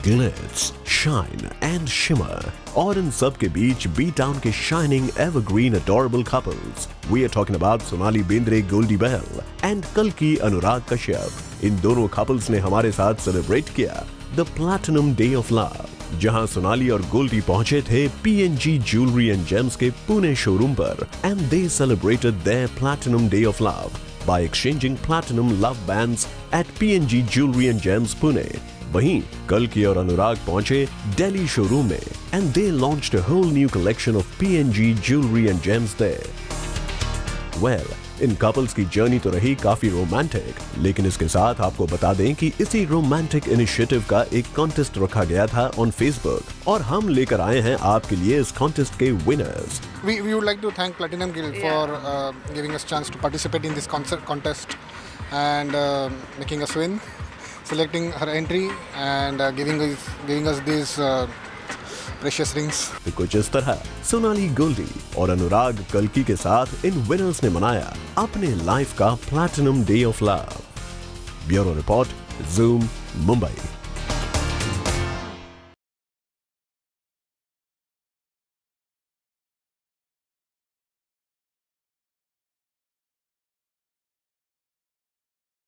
Glitz, shine and shimmer, और इन सब के बीच बी टाउन के shining evergreen adorable couples. We are talking about Sonali Bendre Goldie Behl and कल्कि अनुराग कश्यप। इन दोनों कपल्स ने हमारे साथ सेलिब्रेट किया the platinum day of love, जहां सोनाली और गोल्डी पहुंचे थे PNG ज्वेलरी एंड जेम्स के पुणे शोरूम पर, and they celebrated their platinum day of love by exchanging platinum love bands at PNG Jewelry and Gems Pune. वहीं कल्कि और अनुराग पहुंचे दिल्ली शोरूम में and they launched a whole new collection of PNG Jewelry and Gems there. Well, in couples की journey तो रही काफी romantic, लेकिन इसके साथ आपको बता दें कि इसी रोमांटिक इनिशिएटिव का एक कॉन्टेस्ट रखा गया था ऑन फेसबुक, और हम लेकर आए हैं आपके लिए इस कॉन्टेस्ट के winners. We would like to thank Platinum Guild for giving us chance to participate in this contest and making us win, selecting her entry and giving us these precious rings. तो कुछ इस तरह सोनाली गोल्डी और अनुराग कल्कि के साथ इन winners ने मनाया अपने लाइफ का platinum day of love. Bureau report, zoom, Mumbai.